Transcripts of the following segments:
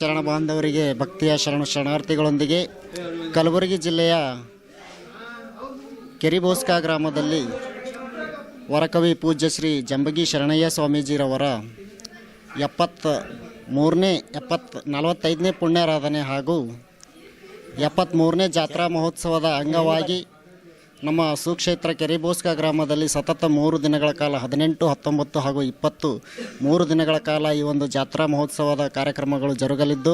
ಶರಣ ಬಾಂಧವರಿಗೆ ಭಕ್ತಿಯ ಶರಣಾರ್ಥಿಗಳೊಂದಿಗೆ ಕಲಬುರಗಿ ಜಿಲ್ಲೆಯ ಕೆರಿಬೋಸ್ಕಾ ಗ್ರಾಮದಲ್ಲಿ ವರಕವಿ ಪೂಜ್ಯ ಶ್ರೀ ಜಂಬಗಿ ಶರಣಯ್ಯ ಸ್ವಾಮೀಜಿರವರ 45ನೇ ಪುಣ್ಯಾರಾಧನೆ ಹಾಗೂ 73ನೇ ಜಾತ್ರಾ ಮಹೋತ್ಸವದ ಅಂಗವಾಗಿ ನಮ್ಮ ಸುಕ್ಷೇತ್ರ ಕೆರಿಬೋಸ್ಕಾ ಗ್ರಾಮದಲ್ಲಿ ಸತತ 3 ದಿನಗಳ ಕಾಲ 18, 19 ಹಾಗೂ 20 3 ದಿನಗಳ ಕಾಲ ಈ ಒಂದು ಜಾತ್ರಾ ಮಹೋತ್ಸವದ ಕಾರ್ಯಕ್ರಮಗಳು ಜರುಗಲಿದ್ದು,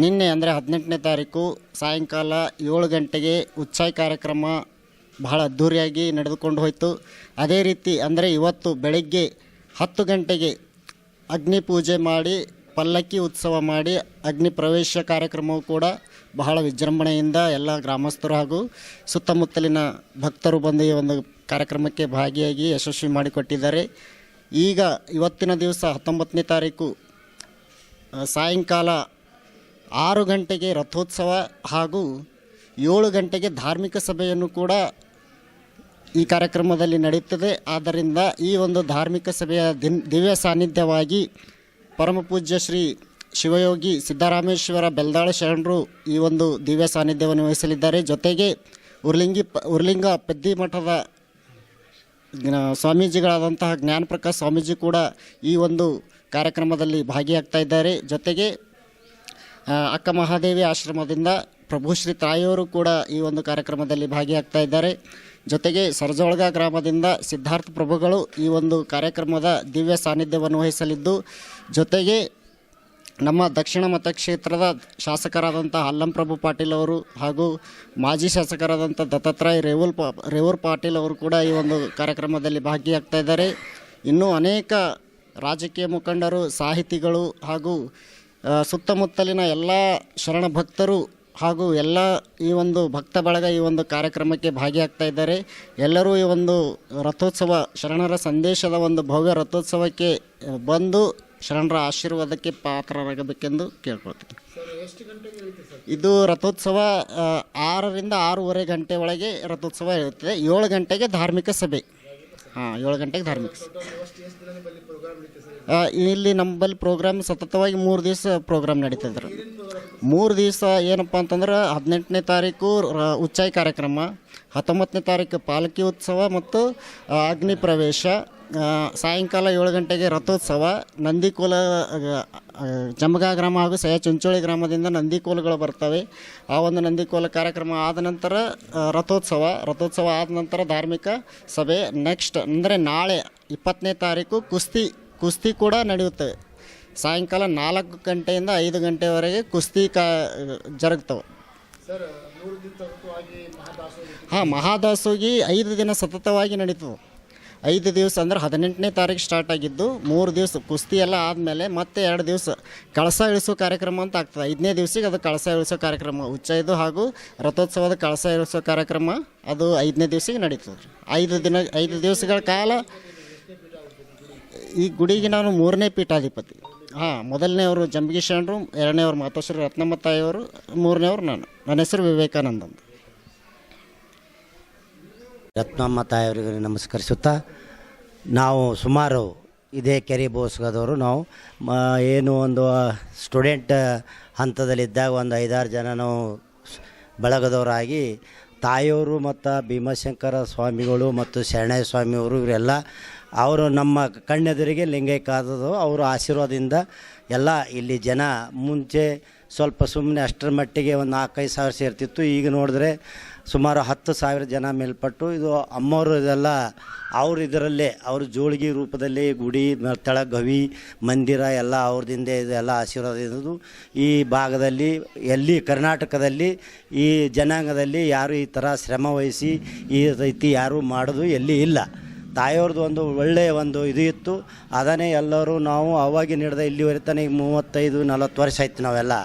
ನಿನ್ನೆ ಅಂದರೆ 18ನೇ ತಾರೀಕು ಸಾಯಂಕಾಲ 7 ಗಂಟೆಗೆ ಉಚ್ಚಾಯ ಕಾರ್ಯಕ್ರಮ ಬಹಳ ಅದ್ಧೂರಿಯಾಗಿ ನಡೆದುಕೊಂಡು ಹೋಯಿತು. ಅದೇ ರೀತಿ ಅಂದರೆ ಇವತ್ತು ಬೆಳಗ್ಗೆ 10 ಗಂಟೆಗೆ ಅಗ್ನಿ ಪೂಜೆ ಮಾಡಿ ಪಲ್ಲಕ್ಕಿ ಉತ್ಸವ ಮಾಡಿ ಅಗ್ನಿ ಪ್ರವೇಶ ಕಾರ್ಯಕ್ರಮವು ಕೂಡ ಬಹಳ ವಿಜೃಂಭಣೆಯಿಂದ ಎಲ್ಲ ಗ್ರಾಮಸ್ಥರು ಹಾಗೂ ಸುತ್ತಮುತ್ತಲಿನ ಭಕ್ತರು ಬಂದು ಈ ಒಂದು ಕಾರ್ಯಕ್ರಮಕ್ಕೆ ಭಾಗಿಯಾಗಿ ಯಶಸ್ವಿ ಮಾಡಿಕೊಟ್ಟಿದ್ದಾರೆ. ಈಗ ಇವತ್ತಿನ ದಿವಸ 19ನೇ ತಾರೀಕು ಸಾಯಂಕಾಲ 6 ಗಂಟೆಗೆ ರಥೋತ್ಸವ ಹಾಗೂ 7 ಗಂಟೆಗೆ ಧಾರ್ಮಿಕ ಸಭೆಯನ್ನು ಕೂಡ ಈ ಕಾರ್ಯಕ್ರಮದಲ್ಲಿ ನಡೆಯುತ್ತದೆ. ಆದ್ದರಿಂದ ಈ ಒಂದು ಧಾರ್ಮಿಕ ಸಭೆಯ ದಿವ್ಯ ಸಾನ್ನಿಧ್ಯವಾಗಿ ಪರಮಪೂಜ್ಯ ಶ್ರೀ ಶಿವಯೋಗಿ ಸಿದ್ದರಾಮೇಶ್ವರ ಬೆಲ್ದಾಳ ಶರಣರು ಈ ಒಂದು ದಿವ್ಯ ಸಾನ್ನಿಧ್ಯವನ್ನು ವಹಿಸಲಿದ್ದಾರೆ. ಜೊತೆಗೆ ಉರ್ಲಿಂಗ ಪೆದ್ದಿ ಮಠದ ಸ್ವಾಮೀಜಿಗಳಾದಂತಹ ಜ್ಞಾನಪ್ರಕಾಶ್ ಸ್ವಾಮೀಜಿ ಕೂಡ ಈ ಒಂದು ಕಾರ್ಯಕ್ರಮದಲ್ಲಿ ಭಾಗಿಯಾಗ್ತಾ ಇದ್ದಾರೆ. ಜೊತೆಗೆ ಅಕ್ಕ ಮಹಾದೇವಿ ಆಶ್ರಮದಿಂದ ಪ್ರಭುಶ್ರೀ ತಾಯಿಯವರು ಕೂಡ ಈ ಒಂದು ಕಾರ್ಯಕ್ರಮದಲ್ಲಿ ಭಾಗಿಯಾಗ್ತಾ ಇದ್ದಾರೆ. ಜೊತೆಗೆ ಸರಜೋಳಗ ಗ್ರಾಮದಿಂದ ಸಿದ್ಧಾರ್ಥ ಪ್ರಭುಗಳು ಈ ಒಂದು ಕಾರ್ಯಕ್ರಮದ ದಿವ್ಯ ಸಾನ್ನಿಧ್ಯವನ್ನು ವಹಿಸಲಿದ್ದು, ಜೊತೆಗೆ ನಮ್ಮ ದಕ್ಷಿಣ ಮತಕ್ಷೇತ್ರದ ಶಾಸಕರಾದಂಥ ಅಲ್ಲಂಪ್ರಭು ಪಾಟೀಲ್ ಅವರು ಹಾಗೂ ಮಾಜಿ ಶಾಸಕರಾದಂಥ ದತ್ತಾತ್ರೇಯ ರೇವೂರ್ ಪಾಟೀಲ್ ಅವರು ಕೂಡ ಈ ಒಂದು ಕಾರ್ಯಕ್ರಮದಲ್ಲಿ ಭಾಗಿಯಾಗ್ತಾ ಇದ್ದಾರೆ. ಇನ್ನೂ ಅನೇಕ ರಾಜಕೀಯ ಮುಖಂಡರು, ಸಾಹಿತಿಗಳು ಹಾಗೂ ಸುತ್ತಮುತ್ತಲಿನ ಎಲ್ಲ ಶರಣ ಭಕ್ತರು ಹಾಗೂ ಎಲ್ಲ ಈ ಒಂದು ಭಕ್ತ ಬಳಗ ಈ ಒಂದು ಕಾರ್ಯಕ್ರಮಕ್ಕೆ ಭಾಗಿಯಾಗ್ತಾ ಇದ್ದಾರೆ. ಎಲ್ಲರೂ ಈ ಒಂದು ರಥೋತ್ಸವ ಶರಣರ ಸಂದೇಶದ ಒಂದು ಭವ್ಯ ರಥೋತ್ಸವಕ್ಕೆ ಬಂದು ಶರಣರ ಆಶೀರ್ವಾದಕ್ಕೆ ಪಾತ್ರರಾಗಬೇಕೆಂದು ಕೇಳ್ಕೊಳ್ತೀನಿ. ಇದು ರಥೋತ್ಸವ 6ರಿಂದ 6:30 ಗಂಟೆ ಒಳಗೆ ರಥೋತ್ಸವ ಇರುತ್ತದೆ. 7 ಗಂಟೆಗೆ ಧಾರ್ಮಿಕ ಸಭೆ. 7 ಗಂಟೆಗೆ ಧಾರ್ಮಿಕ ಇಲ್ಲಿ ನಮ್ಮಲ್ಲಿ ಪ್ರೋಗ್ರಾಮ್ ಸತತವಾಗಿ 3 ದಿವಸ ಪ್ರೋಗ್ರಾಮ್ ನಡೀತಿದ್ರು. 3 ದಿವಸ ಏನಪ್ಪ ಅಂತಂದ್ರೆ 18ನೇ ತಾರೀಕು ಉಚ್ಚಾಯ ಕಾರ್ಯಕ್ರಮ, 19ನೇ ತಾರೀಕು ಪಾಲಕಿ ಉತ್ಸವ ಮತ್ತು ಅಗ್ನಿ ಪ್ರವೇಶ, ಸಾಯಂಕಾಲ 7 ಗಂಟೆಗೆ ರಥೋತ್ಸವ, ನಂದಿಕೋಲ ಜಮಗಾ ಗ್ರಾಮ ಹಾಗೂ ಸಯ ಚುಂಚೋಳಿ ಗ್ರಾಮದಿಂದ ನಂದಿಕೋಲುಗಳು ಬರ್ತವೆ. ಆ ಒಂದು ನಂದಿಕೋಲ ಕಾರ್ಯಕ್ರಮ ಆದ ನಂತರ ರಥೋತ್ಸವ ಆದ ನಂತರ ಧಾರ್ಮಿಕ ಸಭೆ. ನೆಕ್ಸ್ಟ್ ಅಂದರೆ ನಾಳೆ 20ನೇ ತಾರೀಕು ಕುಸ್ತಿ ಕೂಡ ನಡೆಯುತ್ತವೆ. ಸಾಯಂಕಾಲ 4 ಗಂಟೆಯಿಂದ 5 ಗಂಟೆವರೆಗೆ ಕುಸ್ತಿ ಜರುಗ್ತವೆ. ಮಹಾದಾಸೋಗಿ 5 ದಿನ ಸತತವಾಗಿ ನಡೀತದೆ. 5 ದಿವಸ ಅಂದರೆ 18ನೇ ತಾರೀಕು ಸ್ಟಾರ್ಟ್ ಆಗಿದ್ದು 3 ದಿವಸ ಕುಸ್ತಿ ಎಲ್ಲ ಆದಮೇಲೆ ಮತ್ತೆ 2 ದಿವಸ ಕಳಸ ಇಳಿಸೋ ಕಾರ್ಯಕ್ರಮ ಅಂತ ಆಗ್ತದೆ. 5ನೇ ದಿವಸಿಗೆ ಅದು ಕಳಸ ಇಳಿಸೋ ಕಾರ್ಯಕ್ರಮ, ಉಚ್ಚಾಯದು ಹಾಗೂ ರಥೋತ್ಸವದ ಕಳಸ ಇಳಿಸೋ ಕಾರ್ಯಕ್ರಮ ಅದು 5ನೇ ದಿವಸಿಗೆ ನಡೀತದೆ. 5 ದಿವಸಗಳ ಕಾಲ ಈ ಗುಡಿಗೆ ನಾನು 3ನೇ ಪೀಠಾಧಿಪತಿ. ಮೊದಲನೇವರು ಜಂಬಗಿ ಶರಣರು, 2ನೇವರು ಮಾತೋಶ್ರೀ ರತ್ನಮ್ಮ ತಾಯಿಯವರು, 3ನೇವರು ನಾನು. ನನ್ನ ಹೆಸರು ವಿವೇಕಾನಂದ ಅಂತ. ರತ್ನಮ್ಮ ತಾಯಿಯವರಿಗೆ ನಮಸ್ಕರಿಸುತ್ತಾ, ನಾವು ಸುಮಾರು ಇದೇ ಕೆರಿಬೋಸ್ಕದವರು ನಾವು ಏನು ಒಂದು ಸ್ಟೂಡೆಂಟ್ ಹಂತದಲ್ಲಿದ್ದಾಗ ಒಂದು 5-6 ಜನ ನಾವು ಬಳಗದವರಾಗಿ ತಾಯಿಯವರು ಮತ್ತು ಭೀಮಶಂಕರ ಸ್ವಾಮಿಗಳು ಮತ್ತು ಶರಣಯ್ಯ ಸ್ವಾಮಿಯವರು ಇವರೆಲ್ಲ ಅವರು ನಮ್ಮ ಕಣ್ಣೆದುರಿಗೆ ಲಿಂಗೈಕ್ಯಾದದು. ಅವರ ಆಶೀರ್ವಾದದಿಂದ ಎಲ್ಲ ಇಲ್ಲಿ ಜನ ಮುಂಚೆ ಸ್ವಲ್ಪ ಸುಮ್ಮನೆ ಅಷ್ಟರ ಮಟ್ಟಿಗೆ ಒಂದು 4-5 ಸಾವಿರ ಸೇರ್ತಿತ್ತು. ಈಗ ನೋಡಿದ್ರೆ ಸುಮಾರು 10,000 ಜನ ಮೇಲ್ಪಟ್ಟು ಇದು ಅಮ್ಮವರು ಇದೆಲ್ಲ ಅವರು ಇದರಲ್ಲೇ ಅವರು ಜೋಳಿಗೆ ರೂಪದಲ್ಲಿ ಗುಡಿ ತಳ ಗವಿ ಮಂದಿರ ಎಲ್ಲ ಅವ್ರದಿಂದ ಇದೆಲ್ಲ ಆಶೀರ್ವಾದ ಇರೋದು. ಈ ಭಾಗದಲ್ಲಿ ಎಲ್ಲಿ ಕರ್ನಾಟಕದಲ್ಲಿ ಈ ಜನಾಂಗದಲ್ಲಿ ಯಾರು ಈ ಥರ ಶ್ರಮ ವಹಿಸಿ ಈ ರೀತಿ ಯಾರೂ ಮಾಡೋದು ಎಲ್ಲಿ ಇಲ್ಲ. ತಾಯಿಯವ್ರದ್ದು ಒಂದು ಒಳ್ಳೆಯ ಒಂದು ಇದು ಇತ್ತು. ಅದನ್ನೇ ಎಲ್ಲರೂ ನಾವು ಅವಾಗಿನ ಹಿಡ್ದು ಇಲ್ಲಿವರೆ ತನಕ 35-40 ವರ್ಷ ಆಯ್ತು. ನಾವೆಲ್ಲ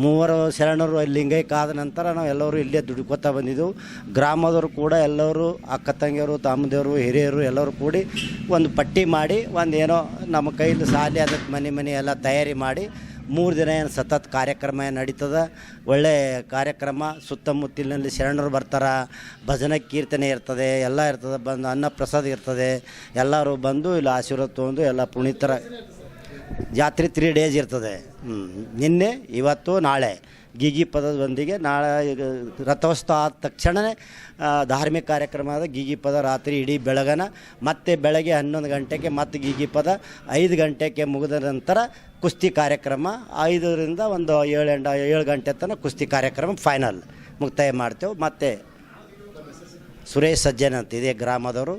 3 ಶರಣರು ಲಿಂಗೈಕ್ಯಾದ ನಂತರ ನಾವು ಎಲ್ಲರೂ ಇಲ್ಲೇ ದುಡ್ಕೋತಾ ಬಂದಿದ್ದೆವು. ಗ್ರಾಮದವರು ಕೂಡ ಎಲ್ಲರೂ ಅಕ್ಕ ತಂಗಿಯವರು, ತಮ್ಮದೇವರು, ಹಿರಿಯರು ಎಲ್ಲರೂ ಕೂಡಿ ಒಂದು ಪಟ್ಟಿ ಮಾಡಿ ಒಂದೇನೋ ನಮ್ಮ ಕೈಲಿ ಸಾಲಿ ಅದಕ್ಕೆ ಮನೆ ಎಲ್ಲ ತಯಾರಿ ಮಾಡಿ 3 ದಿನ ಏನು ಸತತ ಕಾರ್ಯಕ್ರಮ ನಡೀತದೆ. ಒಳ್ಳೆಯ ಕಾರ್ಯಕ್ರಮ. ಸುತ್ತಮುತ್ತಲಿನಲ್ಲಿ ಶರಣರು ಬರ್ತಾರೆ, ಭಜನೆ ಕೀರ್ತನೆ ಇರ್ತದೆ, ಎಲ್ಲ ಇರ್ತದೆ. ಬಂದು ಅನ್ನ ಪ್ರಸಾದ ಇರ್ತದೆ. ಎಲ್ಲರೂ ಬಂದು ಇಲ್ಲಿ ಆಶೀರ್ವಾದ ತೊಗೊಂಡು ಎಲ್ಲ ಪುನೀತರ ಜಾತ್ರೆ 3 ಡೇಸ್ ಇರ್ತದೆ. ನಿನ್ನೆ ಇವತ್ತು ನಾಳೆ ಗೀಗಿ ಪದದೊಂದಿಗೆ ನಾಳೆ ರಥೋತ್ಸವ ಆದ ತಕ್ಷಣವೇ ಧಾರ್ಮಿಕ ಕಾರ್ಯಕ್ರಮದ ಗೀಗಿ ಪದ ರಾತ್ರಿ ಇಡೀ ಬೆಳಗನ, ಮತ್ತೆ ಬೆಳಗ್ಗೆ 11 ಗಂಟೆಗೆ ಮತ್ತೆ ಗೀಗಿ ಪದ, 5 ಗಂಟೆಗೆ ಮುಗಿದ ನಂತರ ಕುಸ್ತಿ ಕಾರ್ಯಕ್ರಮ, 5ರಿಂದ ಒಂದು 7 ಗಂಟೆ ತನಕ ಕುಸ್ತಿ ಕಾರ್ಯಕ್ರಮ ಫೈನಲ್ ಮುಕ್ತಾಯ ಮಾಡ್ತೇವೆ. ಮತ್ತು ಸುರೇಶ್ ಸಜ್ಜನ್ ಅಂತ ಇದೆ ಗ್ರಾಮದವರು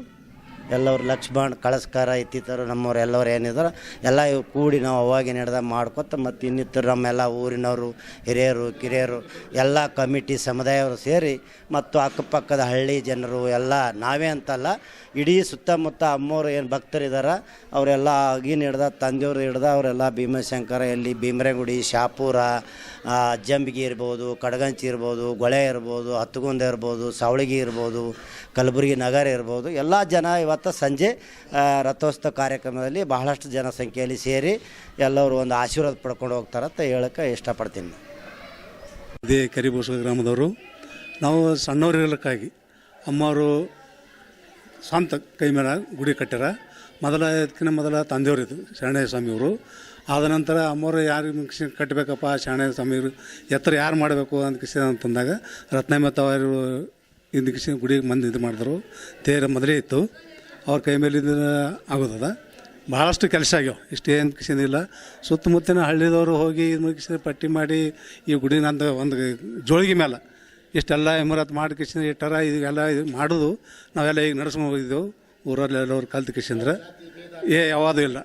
ಎಲ್ಲವರು, ಲಕ್ಷ್ಮಣ್ ಕಳಸ್ಕಾರ ಇತ್ತಿತರು ನಮ್ಮವ್ರು ಎಲ್ಲವರು ಏನಿದ್ದಾರೆ ಎಲ್ಲ ಇವು ಕೂಡಿ ನಾವು ಅವಾಗಿನ ಹಿಡ್ದ ಮಾಡ್ಕೊತ ಮತ್ತು ಇನ್ನಿತರು ನಮ್ಮೆಲ್ಲ ಊರಿನವರು ಹಿರಿಯರು ಕಿರಿಯರು ಎಲ್ಲ ಕಮಿಟಿ ಸಮುದಾಯವರು ಸೇರಿ ಮತ್ತು ಅಕ್ಕಪಕ್ಕದ ಹಳ್ಳಿ ಜನರು ಎಲ್ಲ ನಾವೇ ಅಂತಲ್ಲ ಇಡೀ ಸುತ್ತಮುತ್ತ ಅಮ್ಮೋರು ಏನು ಭಕ್ತರಿದ್ದಾರೆ ಅವರೆಲ್ಲ ಆಗಿನ ಹಿಡ್ದ ತಂದೆಯವರು ಹಿಡ್ದ ಅವರೆಲ್ಲ ಭೀಮಶಂಕರ, ಎಲ್ಲಿ ಭೀಮರೆಗುಡಿ, ಶಾಪುರ, ಜಂಬಿಗಿ ಇರ್ಬೋದು, ಕಡಗಂಚಿ ಇರ್ಬೋದು, ಗೊಳೆ ಇರ್ಬೋದು, ಹತ್ತಗುಂದ ಇರ್ಬೋದು, ಸಾವಳಗಿ ಇರ್ಬೋದು, ಕಲಬುರಗಿ ನಗರ ಇರ್ಬೋದು, ಎಲ್ಲ ಜನ ಇವತ್ತು ಸಂಜೆ ರಥೋತ್ಸವ ಕಾರ್ಯಕ್ರಮದಲ್ಲಿ ಬಹಳಷ್ಟು ಜನಸಂಖ್ಯೆಯಲ್ಲಿ ಸೇರಿ ಎಲ್ಲರೂ ಒಂದು ಆಶೀರ್ವಾದ ಪಡ್ಕೊಂಡು ಹೋಗ್ತಾರಂತ ಹೇಳೋಕ್ಕೆ ಇಷ್ಟಪಡ್ತೀನಿ. ಇದೇ ಕೆರಿಬೋಸ್ಕ ಗ್ರಾಮದವರು ನಾವು ಸಣ್ಣವರಿರಲಿಕ್ಕಾಗಿ ಅಮ್ಮವರು ಸ್ವಂತ ಕೈ ಮೇಲೆ ಗುಡಿ ಕಟ್ಟ್ಯಾರ. ಇದಕ್ಕಿಂತ ಮೊದಲ ತಂದೆಯವರಿದ್ದು ಶರಣಯ್ಯ ಸ್ವಾಮಿಯವರು. ಆದ ನಂತರ ಅಮ್ಮವರು ಯಾರು ಕಟ್ಟಬೇಕಪ್ಪ ಶರಣಯ್ಯ ಸ್ವಾಮಿಯವರು ಎತ್ತರ ಯಾರು ಮಾಡಬೇಕು ಅಂತ ಅಂತಂದಾಗ ರತ್ನಮ್ಮತ್ತ ಅವರು ಇಂದು ಗುಡಿಗೆ ಮಂದಿ ಇದು ಮಾಡಿದ್ರು. ತೇರ ಮೊದಲೇ ಇತ್ತು, ಅವ್ರ ಕೈ ಮೇಲೆ ಆಗೋದದ. ಭಾಳಷ್ಟು ಕೆಲಸ ಆಗ್ಯಾವ, ಇಷ್ಟೇನು ಕಿಸಿದಿಲ್ಲ. ಸುತ್ತಮುತ್ತಿನ ಹಳ್ಳಿದವರು ಹೋಗಿ ಇದು ಪಟ್ಟಿ ಮಾಡಿ ಈ ಗುಡಿನ ಅಂತ ಒಂದು ಜೋಳಿಗೆ ಮೇಲೆ ಇಷ್ಟೆಲ್ಲ ಇಮರತ್ ಮಾಡಿ ಕಿಸಿಂದ ಇಟ್ಟಾರ. ಇದೆಲ್ಲ ಇದು ಮಾಡೋದು ನಾವೆಲ್ಲ ಈಗ ನಡೆಸ್ಕೊಂಡು ಹೋಗಿದ್ದೆವು. ಊರಲ್ಲಿ ಎಲ್ಲವರು ಕಲ್ತು ಕಿಸಿಂದ್ರೆ ಯಾವುದೂ ಇಲ್ಲ,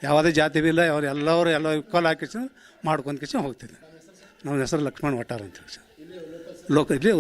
ಯಾವುದೇ ಜಾತಿ ಇಲ್ಲ, ಅವ್ರು ಎಲ್ಲರೂ ಎಲ್ಲ ಇಕ್ವಲ್ ಹಾಕಿಸಿ ಮಾಡ್ಕೊಂಡು ಕಿಸಿ ಹೋಗ್ತಿದ್ದೆ. ನಮ್ಮ ಹೆಸರು ಲಕ್ಷ್ಮಣ್ ವಟಾರ ಅಂತ ಹೇಳಿ ಇಲ್ಲಿ